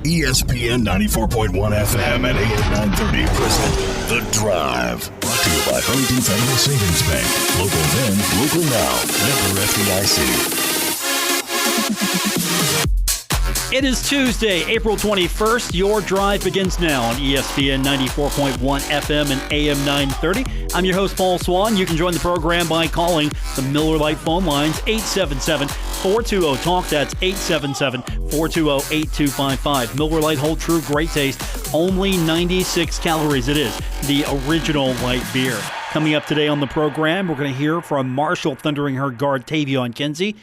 ESPN 94.1 FM and AM 930 present The Drive. Brought to you by Huntington Federal Savings Bank. Local then, local now. Member FDIC. It is Tuesday, April 21st. Your drive begins now on ESPN 94.1 FM and AM 930. I'm your host, Paul Swann. You can join the program by calling the Miller Lite phone lines, 877-420-TALK. That's 877-420-8255. Miller Lite, hold true, great taste. Only 96 calories. It is the original light beer. Coming up today on the program, we're going to hear from Marshall Thundering Herd guard Taevion Kinsey.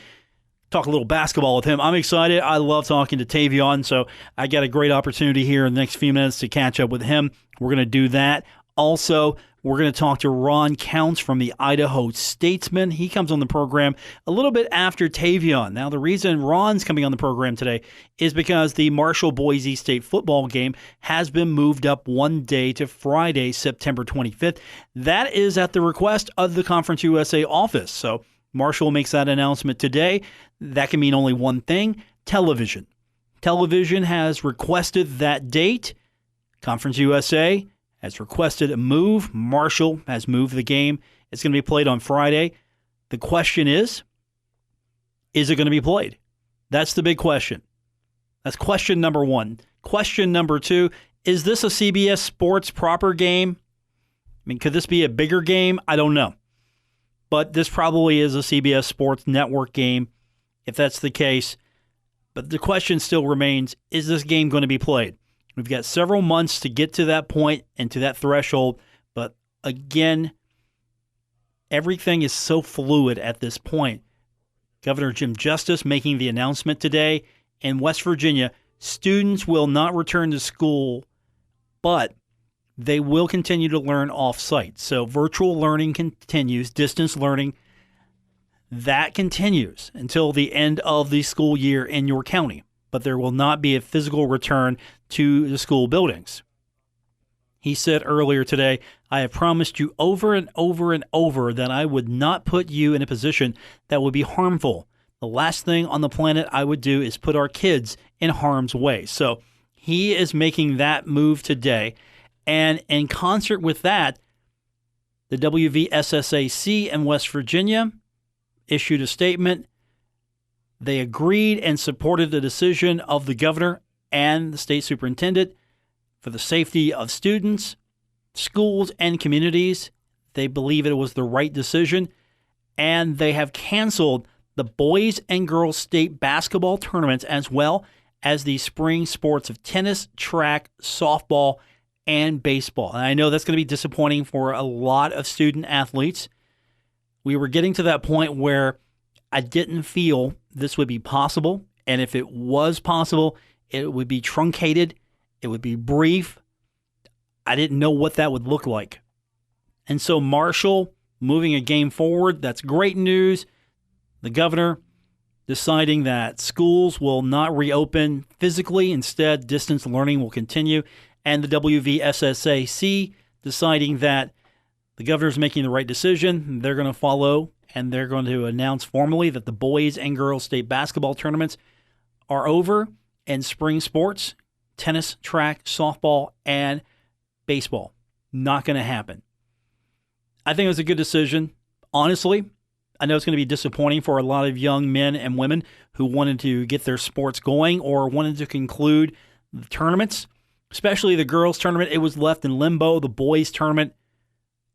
Talk a little basketball with him. I'm excited. I love talking to Taevion, so I got a great opportunity here in the next few minutes to catch up with him. We're going to do that. Also, we're going to talk to Ron Counts from the Idaho Statesman. He comes on the program a little bit after Taevion. Now, the reason Ron's coming on the program today is because the Marshall-Boise State football game has been moved up one day to Friday, September 25th. That is at the request of the Conference USA office. So Marshall makes that announcement today. That can mean only one thing: television. Television has requested that date. Conference USA has requested a move. Marshall has moved the game. It's going to be played on Friday. The question is it going to be played? That's the big question. That's question number one. Question number two, is this a CBS Sports proper game? I mean, could this be a bigger game? I don't know. But this probably is a CBS Sports Network game, if that's the case. But the question still remains, is this game going to be played? We've got several months to get to that point and to that threshold. But again, everything is so fluid at this point. Governor Jim Justice making the announcement today in West Virginia, students will not return to school, but they will continue to learn off-site. So virtual learning continues, distance learning, that continues until the end of the school year in your county. But there will not be a physical return to the school buildings. He said earlier today, I have promised you over and over and over that I would not put you in a position that would be harmful. The last thing on the planet I would do is put our kids in harm's way. So he is making that move today. And in concert with that, the WVSSAC in West Virginia issued a statement. They agreed and supported the decision of the governor and the state superintendent for the safety of students, schools, and communities. They believe it was the right decision, and they have canceled the boys and girls state basketball tournaments as well as the spring sports of tennis, track, softball, and baseball. And I know that's going to be disappointing for a lot of student athletes. We were getting to that point where I didn't feel this would be possible. And if it was possible, it would be truncated. It would be brief. I didn't know what that would look like. And so Marshall moving a game forward, that's great news. The governor deciding that schools will not reopen physically. Instead, distance learning will continue. And the WVSSAC deciding that the governor's making the right decision. They're going to follow, and they're going to announce formally that the boys and girls state basketball tournaments are over, and spring sports, tennis, track, softball, and baseball, not going to happen. I think it was a good decision. Honestly, I know it's going to be disappointing for a lot of young men and women who wanted to get their sports going or wanted to conclude the tournaments. Especially the girls' tournament, it was left in limbo. The boys' tournament,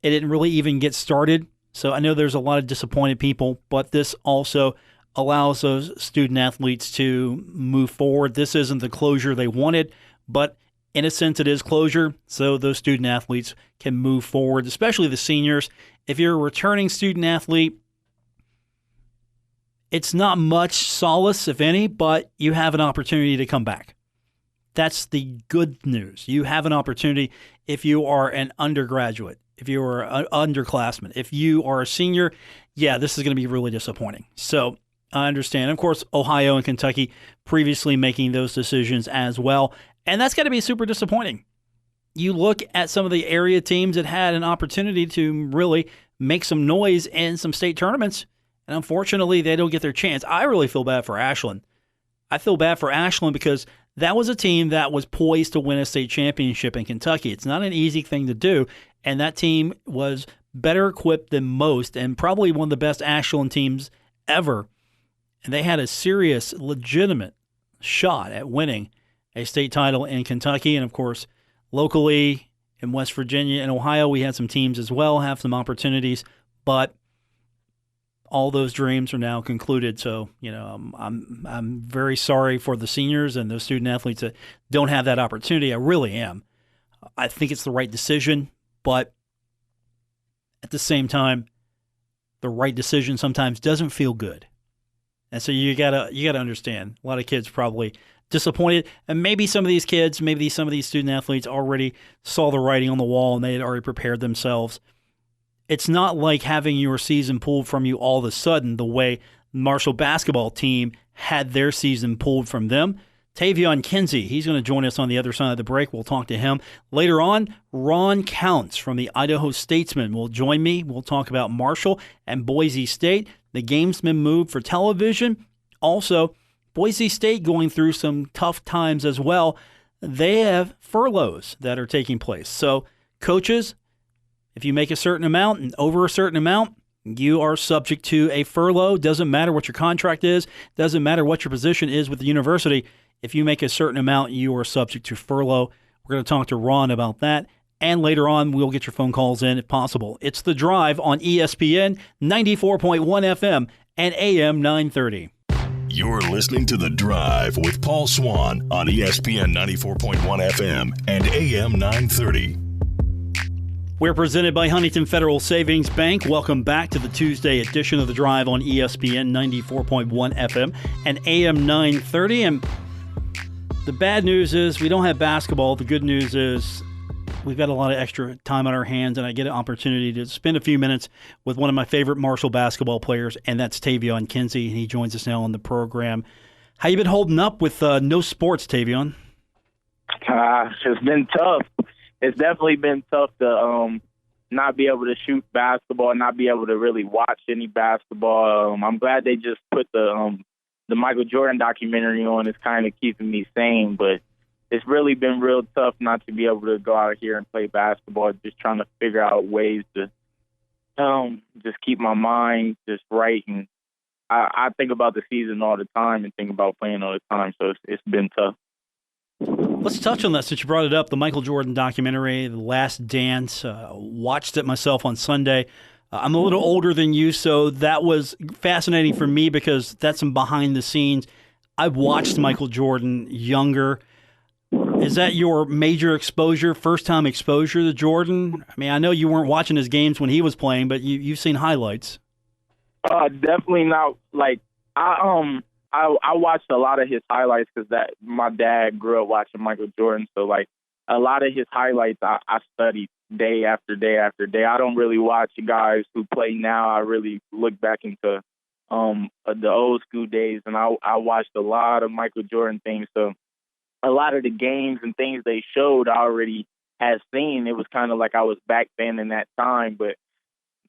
it didn't really even get started. So I know there's a lot of disappointed people, but this also allows those student athletes to move forward. This isn't the closure they wanted, but in a sense it is closure, so those student athletes can move forward, especially the seniors. If you're a returning student athlete, it's not much solace, if any, but you have an opportunity to come back. That's the good news. You have an opportunity if you are an undergraduate, if you are an underclassman, if you are a senior. Yeah, this is going to be really disappointing. So I understand. Of course, Ohio and Kentucky previously making those decisions as well. And that's got to be super disappointing. You look at some of the area teams that had an opportunity to really make some noise in some state tournaments, and unfortunately, they don't get their chance. I really feel bad for Ashland. I feel bad for Ashland because that was a team that was poised to win a state championship in Kentucky. It's not an easy thing to do, and that team was better equipped than most and probably one of the best Ashland teams ever. And they had a serious, legitimate shot at winning a state title in Kentucky. And, of course, locally in West Virginia and Ohio, we had some teams as well have some opportunities, but all those dreams are now concluded. So, I'm very sorry for the seniors and those student athletes that don't have that opportunity. I really am. I think it's the right decision, but at the same time, the right decision sometimes doesn't feel good. And so you gotta understand, a lot of kids probably disappointed, and maybe some of these kids, some of these student athletes already saw the writing on the wall and they had already prepared themselves. It's not like having your season pulled from you all of a sudden the way Marshall basketball team had their season pulled from them. Taevion Kinsey, he's going to join us on the other side of the break. We'll talk to him. Later on, Ron Counts from the Idaho Statesman will join me. We'll talk about Marshall and Boise State. The game's been moved for television. Also, Boise State going through some tough times as well. They have furloughs that are taking place. So, coaches, if you make a certain amount and over a certain amount, you are subject to a furlough. Doesn't matter what your contract is. Doesn't matter what your position is with the university. If you make a certain amount, you are subject to furlough. We're going to talk to Ron about that. And later on, we'll get your phone calls in if possible. It's The Drive on ESPN 94.1 FM and AM 930. You're listening to The Drive with Paul Swann on ESPN 94.1 FM and AM 930. We're presented by Huntington Federal Savings Bank. Welcome back to the Tuesday edition of The Drive on ESPN 94.1 FM and AM 930. And the bad news is we don't have basketball. The good news is we've got a lot of extra time on our hands, and I get an opportunity to spend a few minutes with one of my favorite Marshall basketball players, and that's Taevion Kinsey, and he joins us now on the program. How you been holding up with no sports, Taevion? It's been tough. It's definitely been tough to not be able to shoot basketball, not be able to really watch any basketball. I'm glad they just put the Michael Jordan documentary on. It's kind of keeping me sane, but it's really been real tough not to be able to go out here and play basketball, just trying to figure out ways to just keep my mind just right. And I think about the season all the time and think about playing all the time, so it's been tough. Let's touch on that since you brought it up, the Michael Jordan documentary, The Last Dance. Watched it myself on Sunday. I'm a little older than you, so that was fascinating for me because that's some behind the scenes. I watched Michael Jordan younger. Is that your major exposure, first-time exposure to Jordan? I mean, I know you weren't watching his games when he was playing, but you've seen highlights. Definitely not. Like, I watched a lot of his highlights because my dad grew up watching Michael Jordan. So, like, a lot of his highlights I studied day after day after day. I don't really watch guys who play now. I really look back into the old school days, and I watched a lot of Michael Jordan things. So a lot of the games and things they showed I already had seen. It was kind of like I was back then in that time, but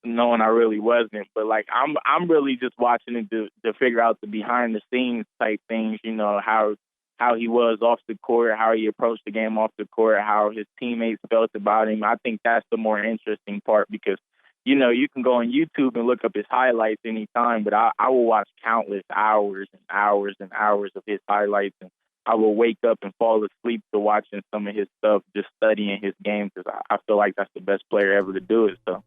knowing I really wasn't. But like I'm really just watching it to figure out the behind the scenes type things, you know, how he was off the court, how he approached the game off the court, how his teammates felt about him. I think that's the more interesting part because, you know, you can go on YouTube and look up his highlights anytime, but I will watch countless hours and hours and hours of his highlights, and I will wake up and fall asleep to watching some of his stuff, just studying his game because I feel like that's the best player ever to do it. So.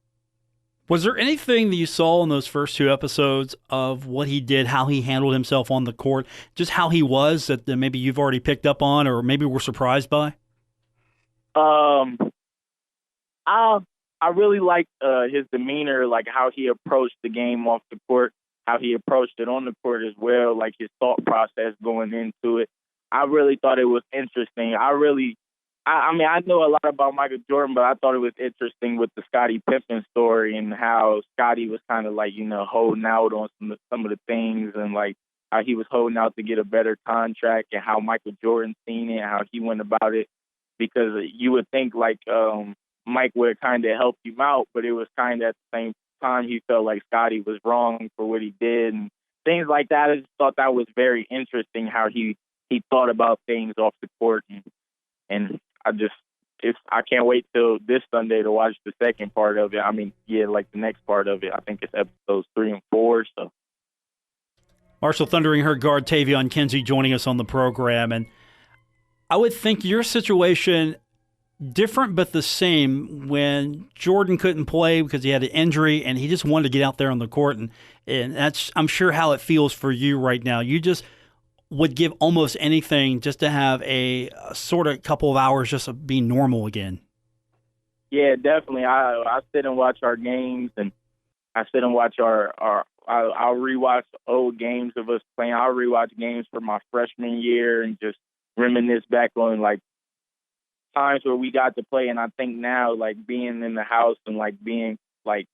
Was there anything that you saw in those first two episodes of what he did, how he handled himself on the court, just how he was that maybe you've already picked up on or maybe were surprised by? I really liked his demeanor, like how he approached the game off the court, how he approached it on the court as well, like his thought process going into it. I really thought it was interesting. I mean, I know a lot about Michael Jordan, but I thought it was interesting with the Scottie Pippen story and how Scottie was kind of like, you know, holding out on some of the things and like how he was holding out to get a better contract and how Michael Jordan seen it, how he went about it. Because you would think like Mike would have kind of helped him out, but it was kind of at the same time he felt like Scottie was wrong for what he did and things like that. I just thought that was very interesting how he he thought about things off the court, and I can't wait till this Sunday to watch the second part of it. I mean, the next part of it. I think it's episodes 3 and 4. So, Marshall Thundering Herd guard Taevion Kinsey joining us on the program, and I would think your situation different but the same when Jordan couldn't play because he had an injury and he just wanted to get out there on the court, and that's, I'm sure, how it feels for you right now. You just would give almost anything just to have a sort of couple of hours just of being normal again. Yeah, definitely. I sit and watch our games, and I sit and watch I'll rewatch old games of us playing. I'll rewatch games from my freshman year and just reminisce back on like times where we got to play. And I think now, like, being in the house and like being like,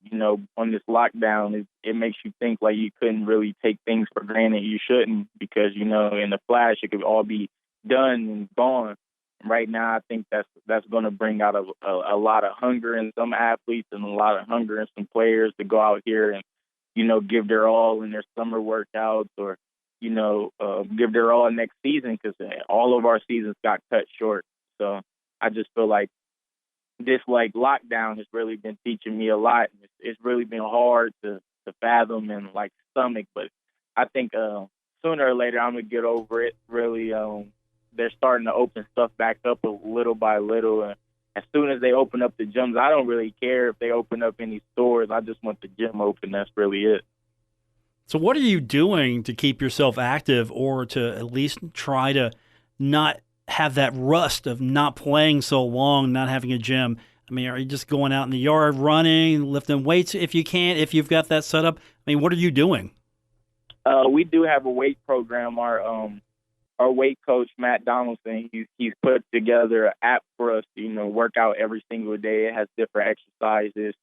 on this lockdown, it makes you think like you couldn't really take things for granted. You shouldn't, because, in the flash, it could all be done and gone. Right now, I think that's going to bring out a lot of hunger in some athletes and a lot of hunger in some players to go out here and, give their all in their summer workouts, or, give their all next season, because all of our seasons got cut short. So I just feel like this lockdown has really been teaching me a lot. It's really been hard to fathom and stomach, but I think sooner or later I'm gonna get over it. Really, they're starting to open stuff back up a little by little, and as soon as they open up the gyms, I don't really care if they open up any stores. I just want the gym open. That's really it. So what are you doing to keep yourself active, or to at least try to not have that rust of not playing so long, not having a gym? I mean, are you just going out in the yard, running, lifting weights if you can, if you've got that set up? I mean, what are you doing? We do have a weight program. Our weight coach, Matt Donaldson, he's put together an app for us to, work out every single day. It has different exercises,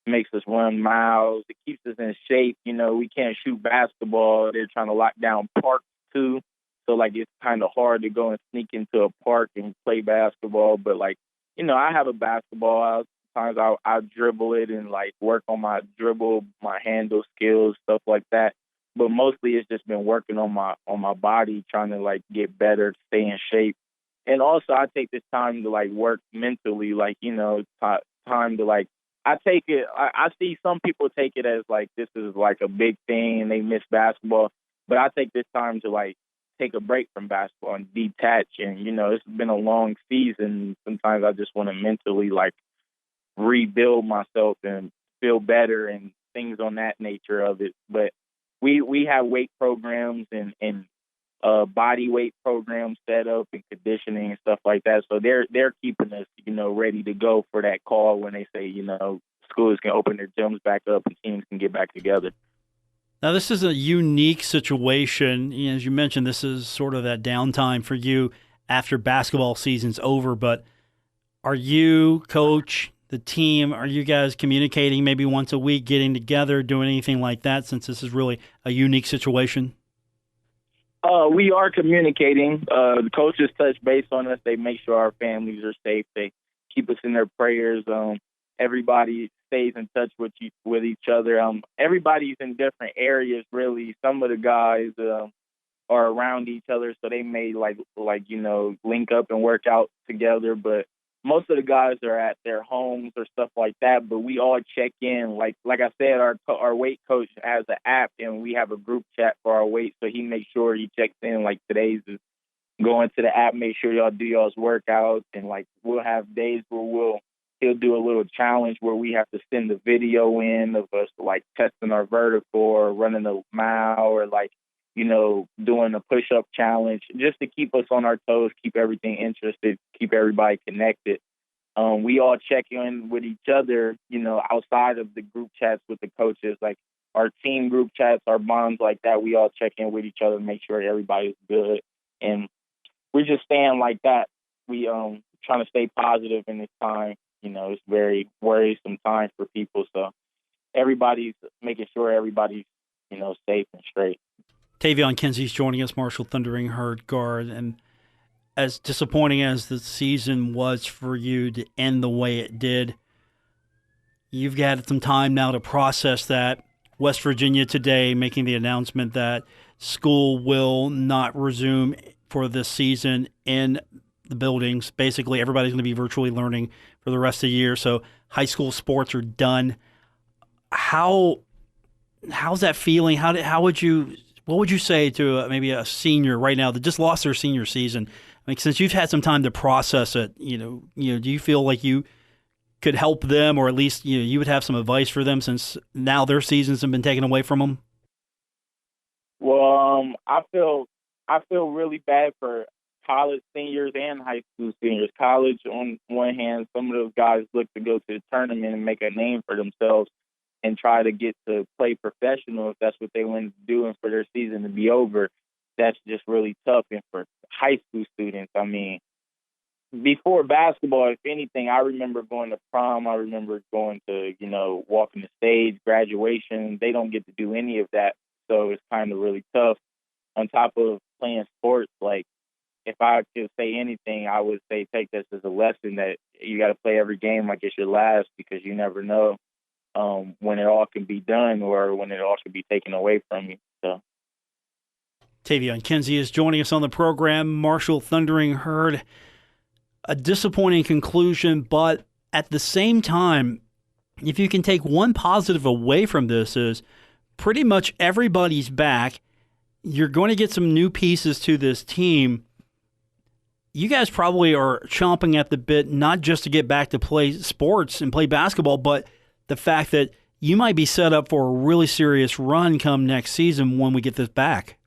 makes us run miles. It keeps us in shape. We can't shoot basketball. They're trying to lock down parks too. So, it's kind of hard to go and sneak into a park and play basketball. But, I have a basketball. Sometimes I'll dribble it and, work on my dribble, my handle skills, stuff like that. But mostly it's just been working on my body, trying to, get better, stay in shape. And also I take this time to, work mentally, time to, I take it, I see some people take it as, this is, a big thing and they miss basketball. But I take this time to, take a break from basketball and detach. And, it's been a long season. Sometimes I just want to mentally, rebuild myself and feel better and things on that nature of it. But we have weight programs and body weight programs set up and conditioning and stuff like that. So they're keeping us, ready to go for that call when they say, schools can open their gyms back up and teams can get back together. Now, this is a unique situation. As you mentioned, this is sort of that downtime for you after basketball season's over. But are you, coach, the team, are you guys communicating maybe once a week, getting together, doing anything like that, since this is really a unique situation? We are communicating. The coaches touch base on us. They make sure our families are safe. They keep us in their prayers. Everybody stays in touch with each other. Everybody's in different areas, really. Some of the guys are around each other, so they may link up and work out together. But most of the guys are at their homes or stuff like that. But we all check in. Like I said, our weight coach has an app, and we have a group chat for our weight. So he makes sure he checks in. Today's is going to the app, make sure y'all do y'all's workouts, and we'll have days where he'll do a little challenge where we have to send the video in of us testing our vertical or running a mile or doing a push-up challenge, just to keep us on our toes, keep everything interested, keep everybody connected. We all check in with each other, outside of the group chats with the coaches, our team group chats, our bonds like that. We all check in with each other, make sure everybody's good. And we're just staying like that. We trying to stay positive in this time. It's very worrisome time for people. So everybody's making sure everybody's, safe and straight. Taevion Kinsey's joining us, Marshall Thundering Herd guard. And as disappointing as the season was for you to end the way it did, you've got some time now to process that. West Virginia today making the announcement that school will not resume for this season in the buildings. Basically, everybody's going to be virtually learning for the rest of the year. So high school sports are done. How's that feeling? What would you say to maybe a senior right now that just lost their senior season? I mean, since you've had some time to process it, do you feel like you could help them, or at least you would have some advice for them since now their seasons have been taken away from them? Well, I feel really bad for college seniors and high school seniors. College, on one hand, some of those guys look to go to the tournament and make a name for themselves and try to get to play professional if that's what they want to do, and for their season to be over. That's just really tough. And for high school students, I mean, before basketball, if anything, I remember going to prom. I remember going to, walking the stage, graduation. They don't get to do any of that. So it's kind of really tough. On top of playing sports, like, if I could say anything, I would say take this as a lesson that you got to play every game like it's your last, because you never know when it all can be done or when it all can be taken away from you. So. Taevion Kinsey is joining us on the program. Marshall Thundering Herd, a disappointing conclusion, but at the same time, if you can take one positive away from this, is pretty much everybody's back. You're going to get some new pieces to this team. You guys probably are chomping at the bit, not just to get back to play sports and play basketball, but the fact that you might be set up for a really serious run come next season when we get this back.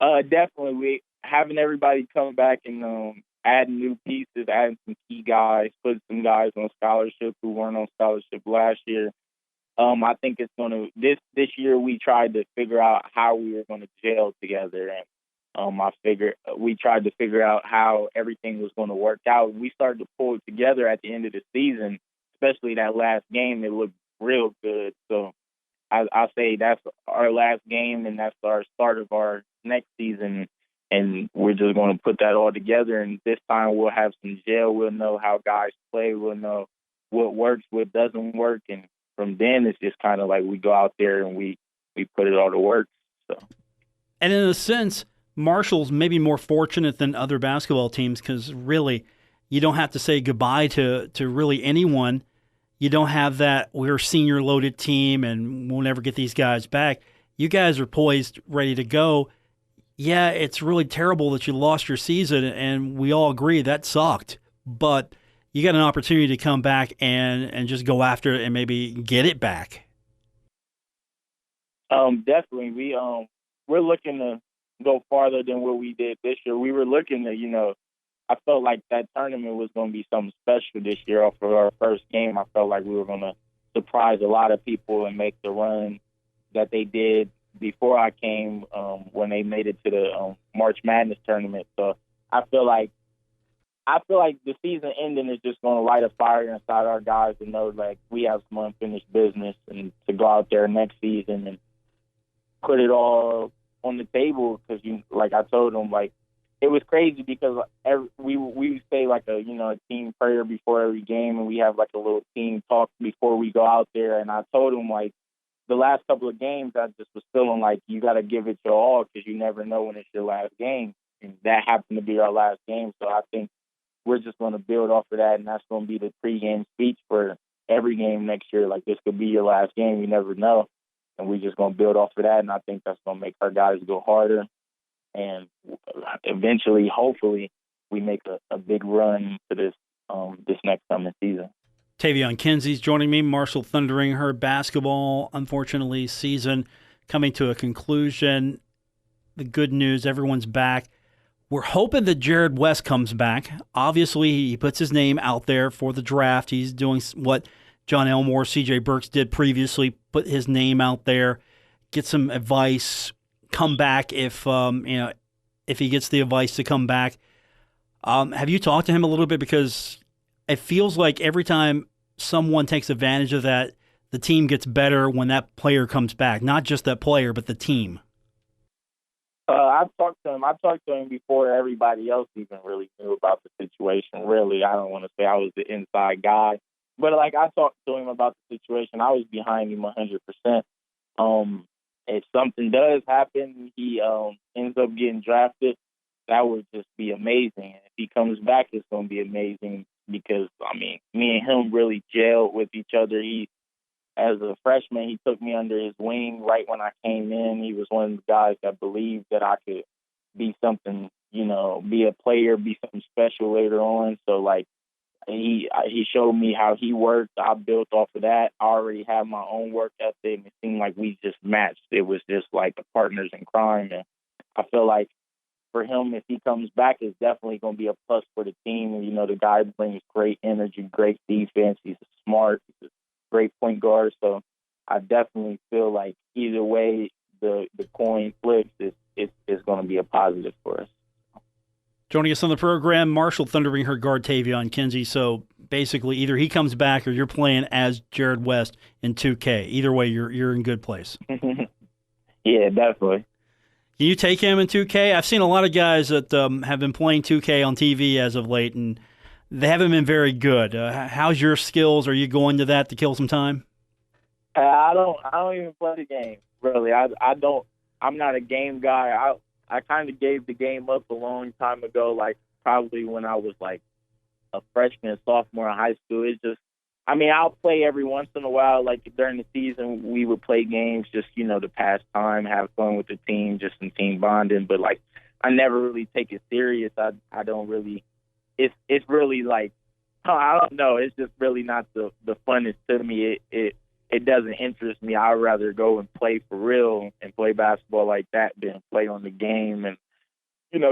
Definitely. We having everybody come back and adding new pieces, adding some key guys, putting some guys on scholarship who weren't on scholarship last year. I think it's going to this year. We tried to figure out how we were going to gel together, and we tried to figure out how everything was going to work out. We started to pull it together at the end of the season, especially that last game. It looked real good. So I say that's our last game, and that's our start of our next season. And we're just going to put that all together. And this time we'll have some gel. We'll know how guys play. We'll know what works, what doesn't work. And from then, it's just kind of like we go out there and we put it all to work. So. And in a sense, Marshall's maybe more fortunate than other basketball teams, because really you don't have to say goodbye to really anyone. You don't have that we're a senior loaded team and we'll never get these guys back. You guys are poised, ready to go. Yeah, it's really terrible that you lost your season, and we all agree that sucked. But you got an opportunity to come back and just go after it and maybe get it back. Definitely. We're looking to go farther than what we did this year. We were looking to, I felt like that tournament was going to be something special this year. Off of our first game, I felt like we were going to surprise a lot of people and make the run that they did before I came, when they made it to the March Madness tournament. So I feel like the season ending is just going to light a fire inside our guys to know, like, we have some unfinished business, and to go out there next season and put it all on the table. Because, like I told them, like, it was crazy because we say like a team prayer before every game, and we have like a little team talk before we go out there. And I told them, like, the last couple of games, I just was feeling like you got to give it your all, because you never know when it's your last game. And that happened to be our last game. So I think we're just going to build off of that, and that's going to be the pregame speech for every game next year. Like, this could be your last game. You never know. And we're just going to build off of that, and I think that's going to make our guys go harder. And eventually, hopefully, we make a big run to this next coming season. Taevion Kinsey's joining me. Marshall Thundering Herd basketball, unfortunately, season coming to a conclusion. The good news, everyone's back. We're hoping that Jared West comes back. Obviously, he puts his name out there for the draft. He's doing what John Elmore, C.J. Burks did previously, put his name out there, get some advice, come back if he gets the advice to come back. Have you talked to him a little bit? Because it feels like every time someone takes advantage of that, the team gets better when that player comes back. Not just that player, but the team. I've talked to him. I talked to him before everybody else even really knew about the situation. Really, I don't want to say I was the inside guy, but like, I talked to him about the situation. I was behind him 100%. if something does happen, he ends up getting drafted, that would just be amazing. And if he comes back, it's going to be amazing because, I mean, me and him really gelled with each other. As a freshman, he took me under his wing right when I came in. He was one of the guys that believed that I could be something, be a player, be something special later on. So, like, he showed me how he worked. I built off of that. I already had my own work ethic, and it seemed like we just matched. It was just like the partners in crime. And I feel like for him, if he comes back, it's definitely going to be a plus for the team. And, the guy brings great energy, great defense. He's smart. He's a great point guard. So I definitely feel like either way the coin flips, it's going to be a positive for us. Joining us on the program, Marshall Thundering Herd guard Taevion Kinsey. So basically, either he comes back or you're playing as Jared West in 2K. Either way, you're in good place. Yeah, definitely. Can you take him in 2K? I've seen a lot of guys that have been playing 2K on TV as of late, and they haven't been very good. How's your skills? Are you going to that to kill some time? I don't even play the game, really. I don't. I'm not a game guy. I kind of gave the game up a long time ago, like probably when I was like a freshman, sophomore in high school. It's just, I'll play every once in a while. Like during the season, we would play games just, to pass time, have fun with the team, just some team bonding. But like, I never really take it serious. I don't really. It's really like, I don't know. It's just really not the funnest to me. It doesn't interest me. I'd rather go and play for real and play basketball like that than play on the game. And,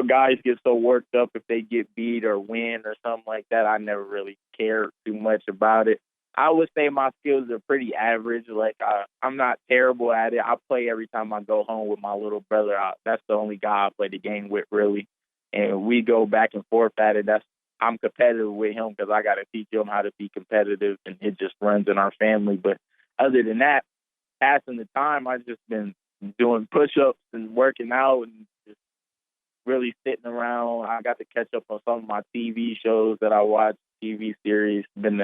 guys get so worked up if they get beat or win or something like that. I never really cared too much about it. I would say my skills are pretty average. Like, I'm not terrible at it. I play every time I go home with my little brother. That's the only guy I play the game with, really. And we go back and forth at it. I'm competitive with him because I got to teach him how to be competitive, and it just runs in our family. But other than that, passing the time, I've just been doing push-ups and working out and just really sitting around. I got to catch up on some of my TV shows that I watch, TV series, been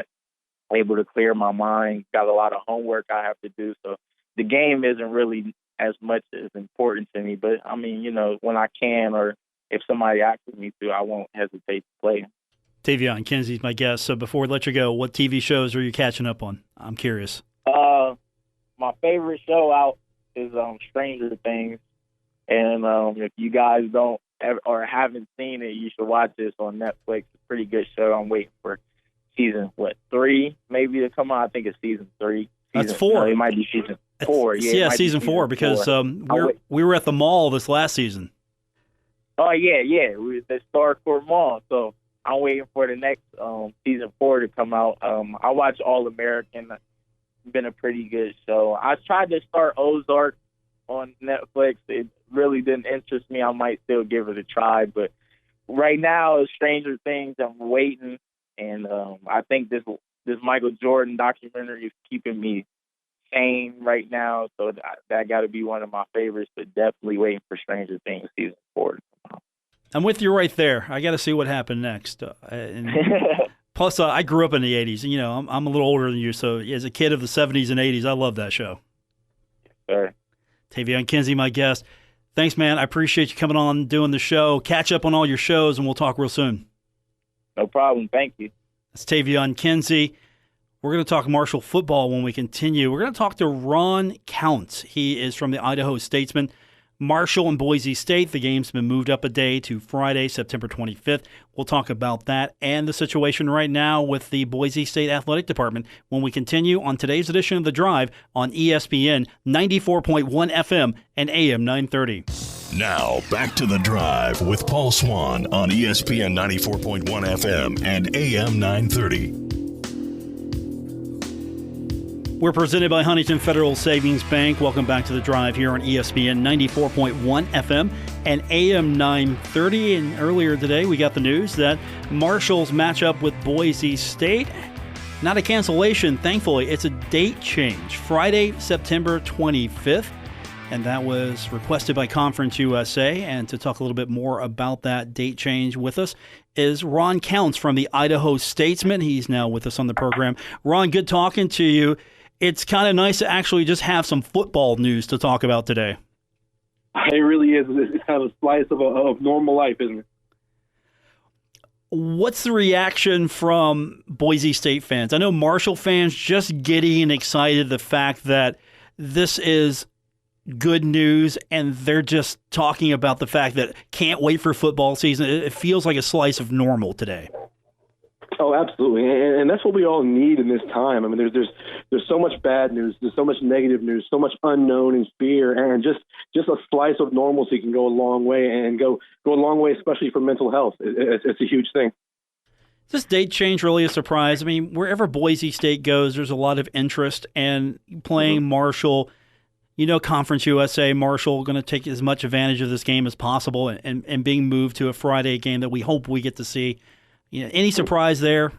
able to clear my mind, got a lot of homework I have to do. So the game isn't really as much as important to me. But, when I can or if somebody asks me to, I won't hesitate to play. Taevion Kinsey's my guest. So before we let you go, what TV shows are you catching up on? I'm curious. My favorite show out is Stranger Things. And if you guys don't or haven't seen it, you should watch this on Netflix. It's a pretty good show. I'm waiting for season, 3 maybe to come out. I think it's season 3. That's 4. No, it might be season 4. Yeah, season 4 because we were at the mall this last season. Oh, yeah. We were at the Starcourt Mall. So I'm waiting for the next season 4 to come out. I watch All American. It's been a pretty good show. I tried to start Ozark on Netflix. It really didn't interest me. I might still give it a try. But right now, Stranger Things, I'm waiting. And I think this Michael Jordan documentary is keeping me sane right now. So that got to be one of my favorites. But definitely waiting for Stranger Things season 4. I'm with you right there. I got to see what happened next. Plus, I grew up in the 80s. I'm a little older than you, so as a kid of the 70s and 80s, I love that show. Yes, sir. Taevion Kinsey, my guest. Thanks, man. I appreciate you coming on and doing the show. Catch up on all your shows, and we'll talk real soon. No problem. Thank you. That's Taevion Kinsey. We're going to talk Marshall football when we continue. We're going to talk to Ron Counts. He is from the Idaho Statesman. Marshall and Boise State, the game's been moved up a day to Friday, September 25th. We'll talk about that and the situation right now with the Boise State Athletic Department when we continue on today's edition of The Drive on ESPN 94.1 FM and AM 930. Now, back to The Drive with Paul Swann on ESPN 94.1 FM and AM 930. We're presented by Huntington Federal Savings Bank. Welcome back to The Drive here on ESPN 94.1 FM and AM 930. And earlier today, we got the news that Marshall's matchup with Boise State, not a cancellation, thankfully. It's a date change, Friday, September 25th. And that was requested by Conference USA. And to talk a little bit more about that date change with us is Ron Counts from the Idaho Statesman. He's now with us on the program. Ron, good talking to you. it's kind of nice to actually just have some football news to talk about today. It really is. It's kind of a slice of normal life, isn't it? What's the reaction from Boise State fans? I know Marshall fans just getting excited the fact that this is good news, and they're just talking about the fact that can't wait for football season. It feels like a slice of normal today. Oh, absolutely, and that's what we all need in this time. I mean, there's so much bad news, there's so much negative news, so much unknown and fear, and just a slice of normalcy can go a long way, and go a long way, especially for mental health. It's a huge thing. Is this date change really a surprise? I mean, wherever Boise State goes, there's a lot of interest, and playing Marshall, Conference USA, Marshall going to take as much advantage of this game as possible, and being moved to a Friday game that we hope we get to see. Any surprise there?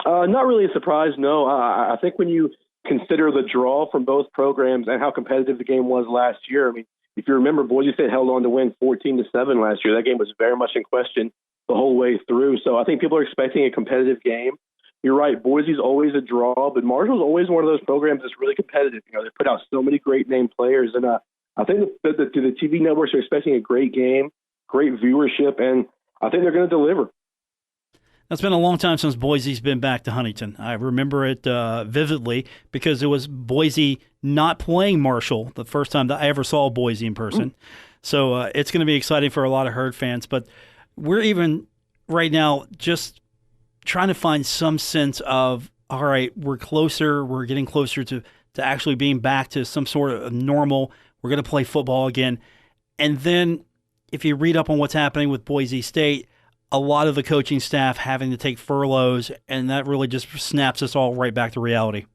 Not really a surprise, no. I think when you consider the draw from both programs and how competitive the game was last year, I mean, if you remember, Boise State held on to win 14-7 last year. That game was very much in question the whole way through. So I think people are expecting a competitive game. You're right, Boise's always a draw, but Marshall's always one of those programs that's really competitive. They put out so many great name players, and I think the TV networks are expecting a great game, great viewership, and I think they're going to deliver. It's been a long time since Boise's been back to Huntington. I remember it vividly because it was Boise not playing Marshall the first time that I ever saw Boise in person. So it's going to be exciting for a lot of Herd fans. But we're even right now just trying to find some sense of, all right, we're getting closer to actually being back to some sort of normal. We're going to play football again. And then if you read up on what's happening with Boise State, a lot of the coaching staff having to take furloughs, and that really just snaps us all right back to reality.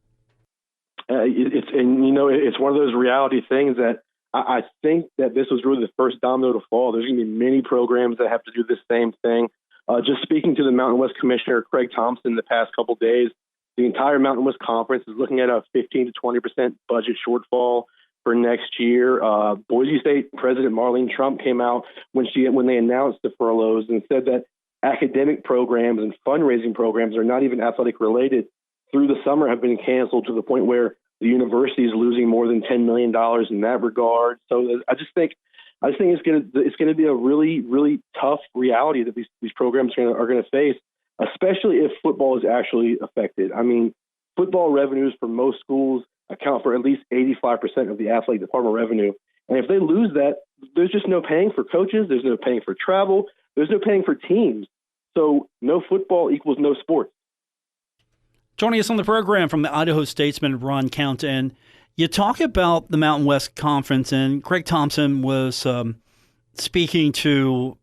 It's one of those reality things that I think that this was really the first domino to fall. There's going to be many programs that have to do the same thing. Just speaking to the Mountain West Commissioner, Craig Thompson, the past couple of days, the entire Mountain West Conference is looking at a 15 to 20% budget shortfall for next year. Boise State President Marlene Trump came out when they announced the furloughs and said that academic programs and fundraising programs are not even athletic related through the summer have been canceled to the point where the university is losing more than $10 million in that regard. So I just think it's going to be a really, really tough reality that these programs are going to face, especially if football is actually affected. I mean, football revenues for most schools account for at least 85% of the athletic department revenue. And if they lose that, there's just no paying for coaches. There's no paying for travel. There's no paying for teams. So no football equals no sports. Joining us on the program from the Idaho Statesman, Ron Count, and you talk about the Mountain West Conference, and Craig Thompson was speaking to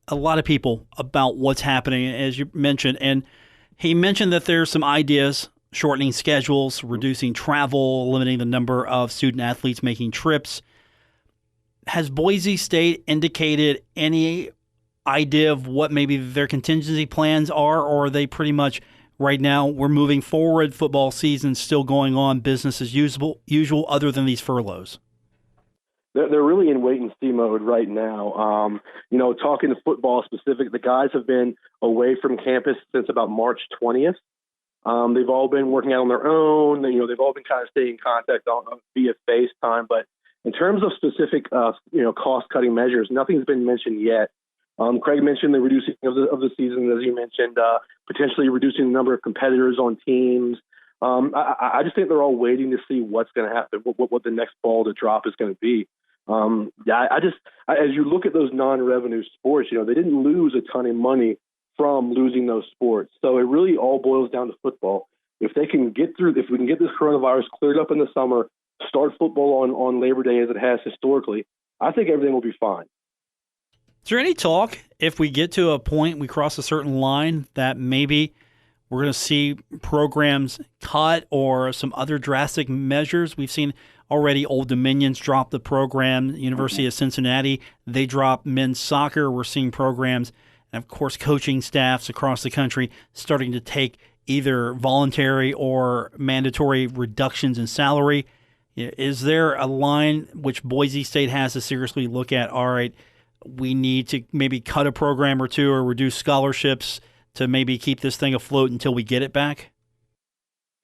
a lot of people about what's happening, as you mentioned, and he mentioned that there's some ideas: shortening schedules, reducing travel, limiting the number of student athletes making trips. Has Boise State indicated any idea of what maybe their contingency plans are, or are they pretty much right now we're moving forward, football season's still going on, business as usual other than these furloughs? They're really in wait-and-see mode right now. Talking to football specific, the guys have been away from campus since about March 20th. They've all been working out on their own. They've all been kind of staying in contact via FaceTime. But in terms of specific, cost-cutting measures, nothing's been mentioned yet. Craig mentioned the reducing of the season, as you mentioned, potentially reducing the number of competitors on teams. I just think they're all waiting to see what's going to happen, what the next ball to drop is going to be. As you look at those non-revenue sports, they didn't lose a ton of money from losing those sports. So it really all boils down to football. If we can get this coronavirus cleared up in the summer, start football on Labor Day as it has historically, I think everything will be fine. Is there any talk, if we get to a point, we cross a certain line, that maybe we're going to see programs cut or some other drastic measures? We've seen already Old Dominion's drop the program. University of Cincinnati, they dropped men's soccer. We're seeing programs, and of course coaching staffs across the country starting to take either voluntary or mandatory reductions in salary. Is there a line which Boise State has to seriously look at? All right, we need to maybe cut a program or two or reduce scholarships to maybe keep this thing afloat until we get it back?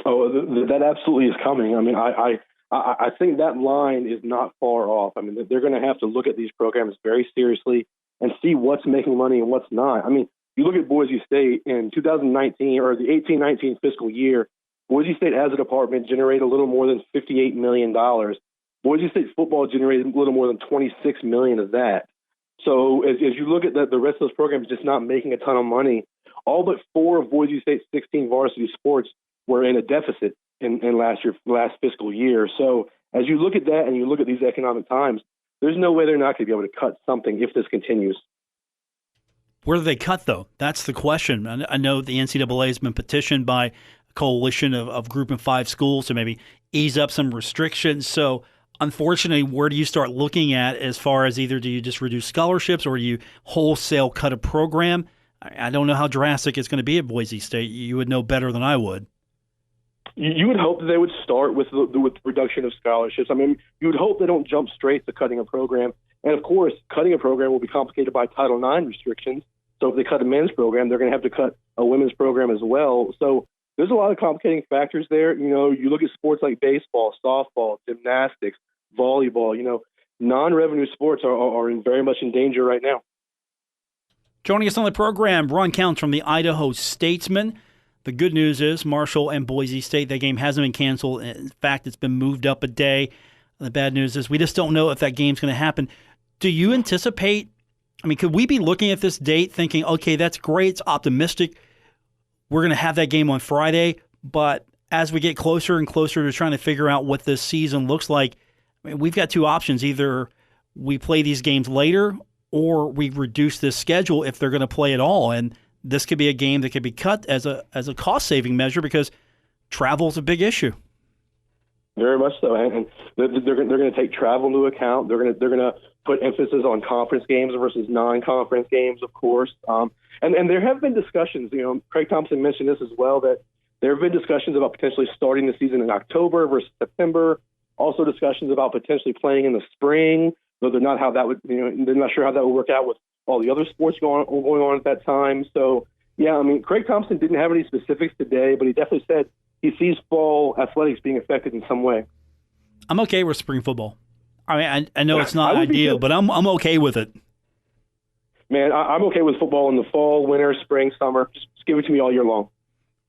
Oh, that absolutely is coming. I mean, I think that line is not far off. I mean, they're going to have to look at these programs very seriously and see what's making money and what's not. I mean, you look at Boise State in 2019 or the 18-19 fiscal year, Boise State as a department generated a little more than $58 million. Boise State football generated a little more than $26 million of that. So as you look at the rest of those programs just not making a ton of money, all but 4 of Boise State's 16 varsity sports were in a deficit in last fiscal year. So as you look at that and you look at these economic times, there's no way they're not going to be able to cut something if this continues. Where do they cut, though? That's the question. I know the NCAA has been petitioned by a coalition of Group of 5 schools to maybe ease up some restrictions. So unfortunately, where do you start looking at as far as either do you just reduce scholarships or do you wholesale cut a program? I don't know how drastic it's going to be at Boise State. You would know better than I would. You would hope that they would start with the reduction of scholarships. I mean, you would hope they don't jump straight to cutting a program. And, of course, cutting a program will be complicated by Title IX restrictions. So if they cut a men's program, they're going to have to cut a women's program as well. So there's a lot of complicating factors there. You know, you look at sports like baseball, softball, gymnastics, volleyball. You know, non-revenue sports are very much in danger right now. Joining us on the program, Ron Counts from the Idaho Statesman. The good news is Marshall and Boise State, that game hasn't been canceled. In fact, it's been moved up a day. The bad news is we just don't know if that game's going to happen. Do you anticipate, I mean, could we be looking at this date thinking, okay, that's great, it's optimistic, we're going to have that game on Friday, but as we get closer and closer to trying to figure out what this season looks like, I mean, we've got 2 options. Either we play these games later or we reduce this schedule if they're going to play at all. And this could be a game that could be cut as a cost-saving measure because travel is a big issue. Very much so, and they're going to take travel into account. They're going to put emphasis on conference games versus non-conference games, of course. And there have been discussions. You know, Craig Thompson mentioned this as well, that there have been discussions about potentially starting the season in October versus September. Also, discussions about potentially playing in the spring, though they're not they're not sure how that would work out with all the other sports going on at that time. So, yeah, I mean, Craig Thompson didn't have any specifics today, but he definitely said he sees fall athletics being affected in some way. I'm okay with spring football. I mean, I know it's not ideal, but I'm okay with it. Man, I'm okay with football in the fall, winter, spring, summer. Just give it to me all year long.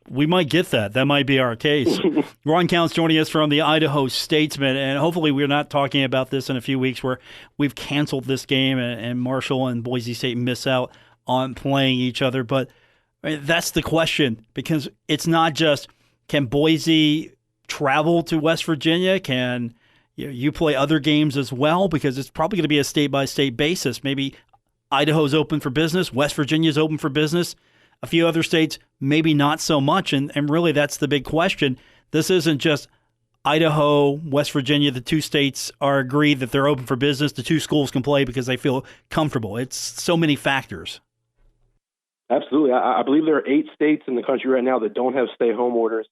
We might get that. That might be our case. Ron Counts joining us from the Idaho Statesman, and hopefully we're not talking about this in a few weeks where we've canceled this game and Marshall and Boise State miss out on playing each other. But that's the question, because it's not just can Boise travel to West Virginia? Can you play other games as well? Because it's probably going to be a state-by-state basis. Maybe Idaho's open for business, West Virginia's open for business. A few other states, maybe not so much, and really that's the big question. This isn't just Idaho, West Virginia, the 2 states are agreed that they're open for business. The 2 schools can play because they feel comfortable. It's so many factors. Absolutely. I believe there are 8 states in the country right now that don't have stay-home orders.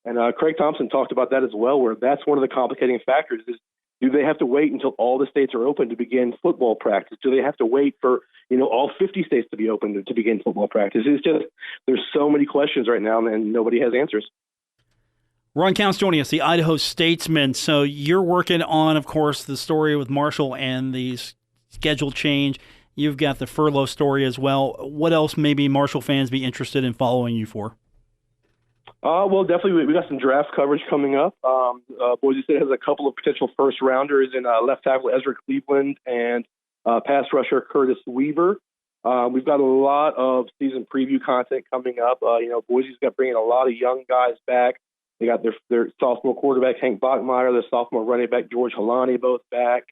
And Craig Thompson talked about that as well, where that's one of the complicating factors is, do they have to wait until all the states are open to begin football practice? Do they have to wait for, all 50 states to be open to begin football practice? It's just, there's so many questions right now, and nobody has answers. Ron Counts joining us, the Idaho Statesman. So you're working on, of course, the story with Marshall and the schedule change. You've got the furlough story as well. What else maybe Marshall fans be interested in following you for? Well, definitely we got some draft coverage coming up. Boise State has a couple of potential first-rounders in left tackle Ezra Cleveland and pass rusher Curtis Weaver. We've got a lot of season preview content coming up. Boise's got bringing a lot of young guys back. They got their sophomore quarterback Hank Bachmeier, their sophomore running back George Halani both back.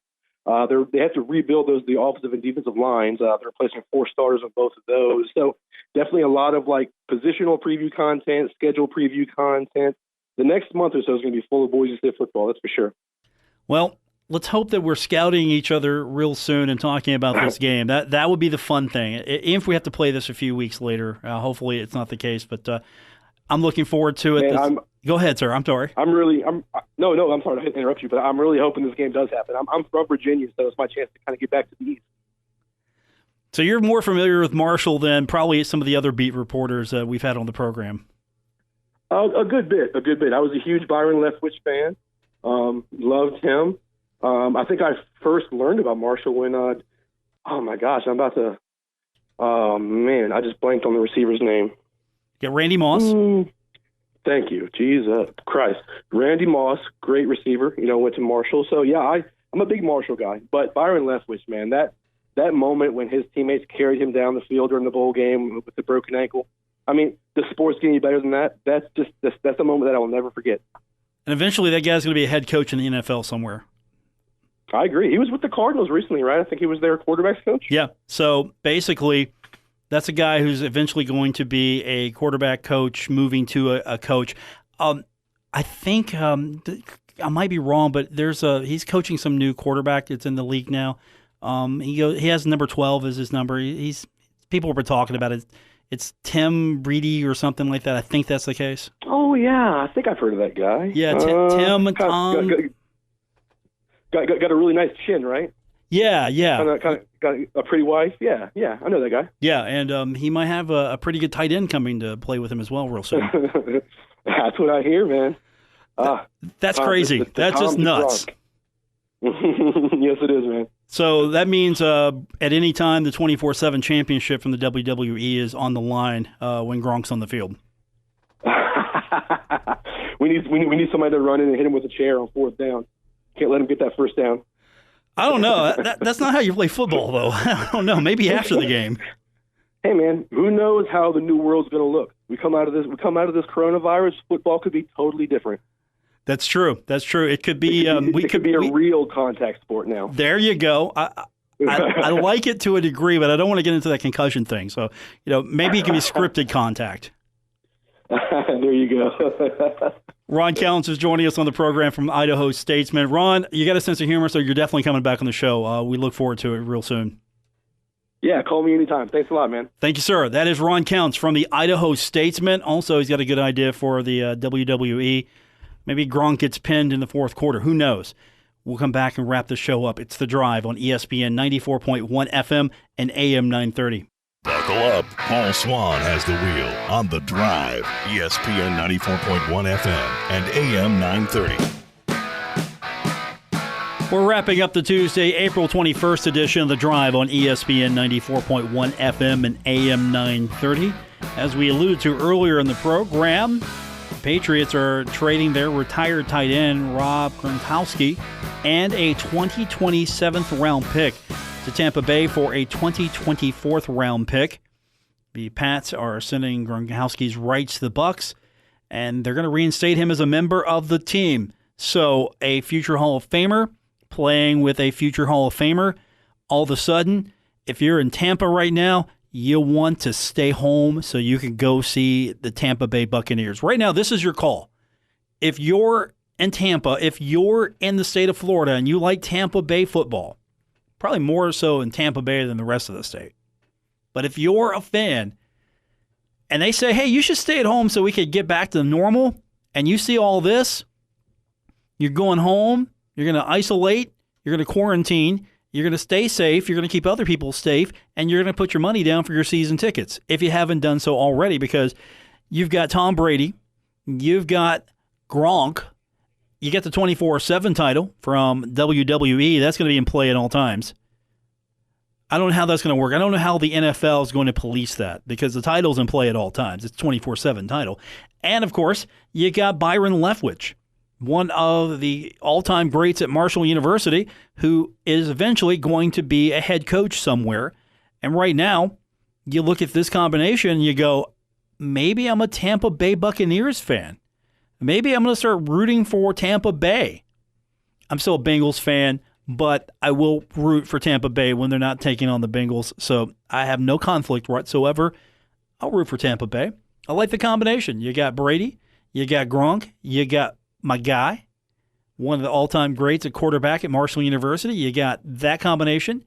They have to rebuild the offensive and defensive lines. They're replacing 4 starters on both of those. So definitely a lot of positional preview content, schedule preview content. The next month or so is going to be full of Boise State football, that's for sure. Well, let's hope that we're scouting each other real soon and talking about this game. That would be the fun thing. If we have to play this a few weeks later, hopefully it's not the case, but I'm looking forward to it. Go ahead, sir. I'm sorry. I'm sorry to interrupt you, but I'm really hoping this game does happen. I'm from Virginia, so it's my chance to kind of get back to the East. So you're more familiar with Marshall than probably some of the other beat reporters we've had on the program. A good bit. I was a huge Byron Leftwich fan. Loved him. I think I first learned about Marshall when, oh my gosh, I just blanked on the receiver's name. Get Randy Moss. Thank you. Jesus Christ. Randy Moss, great receiver, went to Marshall. So, yeah, I'm a big Marshall guy. But Byron Leftwich, man, that moment when his teammates carried him down the field during the bowl game with the broken ankle, I mean, the sport's getting any better than that. That's a moment that I will never forget. And eventually that guy's going to be a head coach in the NFL somewhere. I agree. He was with the Cardinals recently, right? I think he was their quarterback's coach. Yeah. So basically, that's a guy who's eventually going to be a quarterback coach, moving to a coach. I think I might be wrong, but he's coaching some new quarterback that's in the league now. He has number 12 as his number. People were talking about it. It's Tim Reedy or something like that. I think that's the case. Oh yeah, I think I've heard of that guy. Yeah, Tim and Tom. Got a really nice chin, right? Yeah. Kind of got a pretty wife. Yeah, I know that guy. Yeah, and he might have a pretty good tight end coming to play with him as well real soon. That's what I hear, man. That's crazy. That's just nuts. Yes, it is, man. So that means at any time the 24/7 championship from the WWE is on the line when Gronk's on the field. we need somebody to run in and hit him with a chair on fourth down. Can't let him get that first down. I don't know. That's not how you play football, though. I don't know. Maybe after the game. Hey, man, who knows how the new world's going to look? We come out of this coronavirus. Football could be totally different. That's true. It could be. It could be a real contact sport now. There you go. I like it to a degree, but I don't want to get into that concussion thing. So, maybe it can be scripted contact. There you go. Ron Callens is joining us on the program from Idaho Statesman. Ron, you got a sense of humor, so you're definitely coming back on the show. We look forward to it real soon. Yeah, call me anytime. Thanks a lot, man. Thank you, sir. That is Ron Callens from the Idaho Statesman. Also, he's got a good idea for the WWE. Maybe Gronk gets pinned in the fourth quarter. Who knows? We'll come back and wrap the show up. It's The Drive on ESPN 94.1 FM and AM 930. Buckle up. Paul Swann has the wheel on The Drive, ESPN 94.1 FM and AM 930. We're wrapping up the Tuesday, April 21st edition of The Drive on ESPN 94.1 FM and AM 930. As we alluded to earlier in the program, the Patriots are trading their retired tight end, Rob Gronkowski, and a 2027th round pick to Tampa Bay for a 2024th round pick. The Pats are sending Gronkowski's rights to the Bucs, and they're going to reinstate him as a member of the team. So a future Hall of Famer playing with a future Hall of Famer, all of a sudden, if you're in Tampa right now, you want to stay home so you can go see the Tampa Bay Buccaneers. Right now, this is your call. If you're in Tampa, if you're in the state of Florida and you like Tampa Bay football, probably more so in Tampa Bay than the rest of the state. But if you're a fan and they say, hey, you should stay at home so we could get back to normal, and you see all this, you're going home, you're going to isolate, you're going to quarantine, you're going to stay safe, you're going to keep other people safe, and you're going to put your money down for your season tickets if you haven't done so already, because you've got Tom Brady, you've got Gronk, you get the 24/7 title from WWE. That's going to be in play at all times. I don't know how that's going to work. I don't know how the NFL is going to police that, because the title's in play at all times. It's a 24/7 title. And, of course, you got Byron Leftwich, one of the all-time greats at Marshall University, who is eventually going to be a head coach somewhere. And right now, you look at this combination and you go, maybe I'm a Tampa Bay Buccaneers fan. Maybe I'm going to start rooting for Tampa Bay. I'm still a Bengals fan, but I will root for Tampa Bay when they're not taking on the Bengals. So I have no conflict whatsoever. I'll root for Tampa Bay. I like the combination. You got Brady, you got Gronk, you got my guy, one of the all-time greats at quarterback at Marshall University. You got that combination.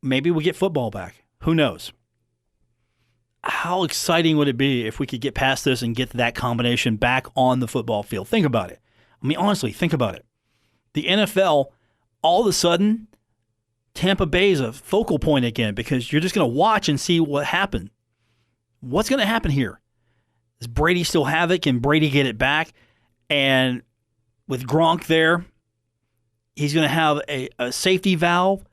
Maybe we get football back. Who knows? How exciting would it be if we could get past this and get that combination back on the football field? Think about it. I mean, honestly, think about it. The NFL, all of a sudden, Tampa Bay is a focal point again, because you're just going to watch and see what happened. What's going to happen here? Does Brady still have it? Can Brady get it back? And with Gronk there, he's going to have a safety valve.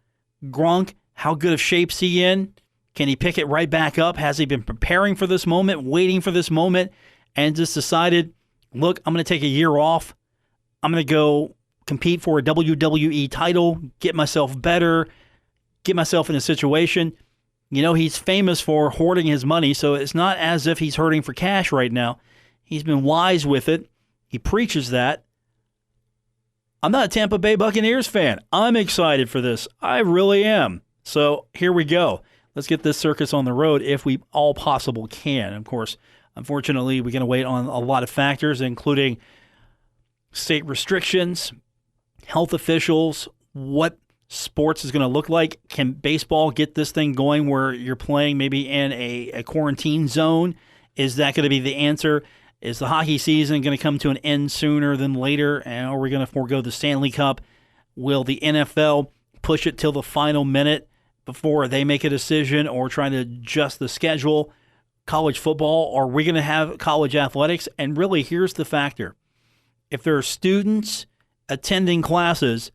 Gronk, how good of shape's he in? Can he pick it right back up? Has he been preparing for this moment, waiting for this moment, and just decided, look, I'm going to take a year off. I'm going to go compete for a WWE title, get myself better, get myself in a situation. You know, he's famous for hoarding his money, so it's not as if he's hurting for cash right now. He's been wise with it. He preaches that. I'm not a Tampa Bay Buccaneers fan. I'm excited for this. I really am. So here we go. Let's get this circus on the road if we all possible can. Of course, unfortunately, we're going to wait on a lot of factors, including state restrictions, health officials, what sports is going to look like. Can baseball get this thing going where you're playing maybe in a quarantine zone? Is that going to be the answer? Is the hockey season going to come to an end sooner than later? And are we going to forego the Stanley Cup? Will the NFL push it till the final minute before they make a decision or try to adjust the schedule? College football, are we going to have college athletics? And really, here's the factor. If there are students attending classes,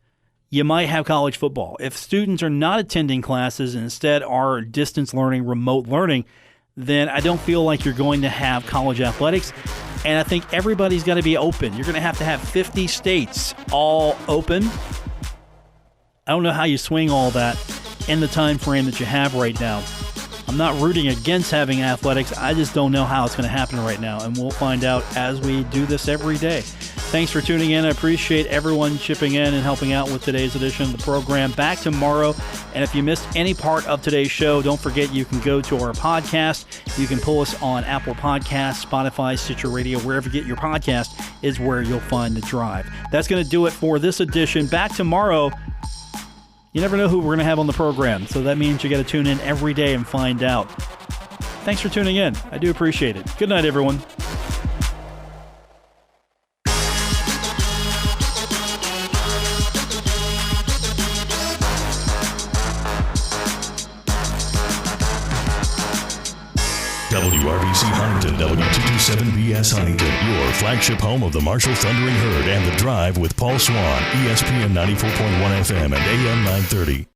you might have college football. If students are not attending classes and instead are distance learning, remote learning, then I don't feel like you're going to have college athletics. And I think everybody's got to be open. You're going to have 50 states all open. I don't know how you swing all that in the time frame that you have right now. I'm not rooting against having athletics. I just don't know how it's going to happen right now. And we'll find out as we do this every day. Thanks for tuning in. I appreciate everyone chipping in and helping out with today's edition of the program. Back tomorrow. And if you missed any part of today's show, don't forget you can go to our podcast. You can pull us on Apple Podcasts, Spotify, Stitcher Radio, wherever you get your podcast is where you'll find The Drive. That's going to do it for this edition. Back tomorrow. You never know who we're going to have on the program, so that means you got to tune in every day and find out. Thanks for tuning in. I do appreciate it. Good night, everyone. WRBC Huntington, W227BS Huntington, your flagship home of the Marshall Thundering Herd and The Drive with Paul Swann, ESPN 94.1 FM and AM 930.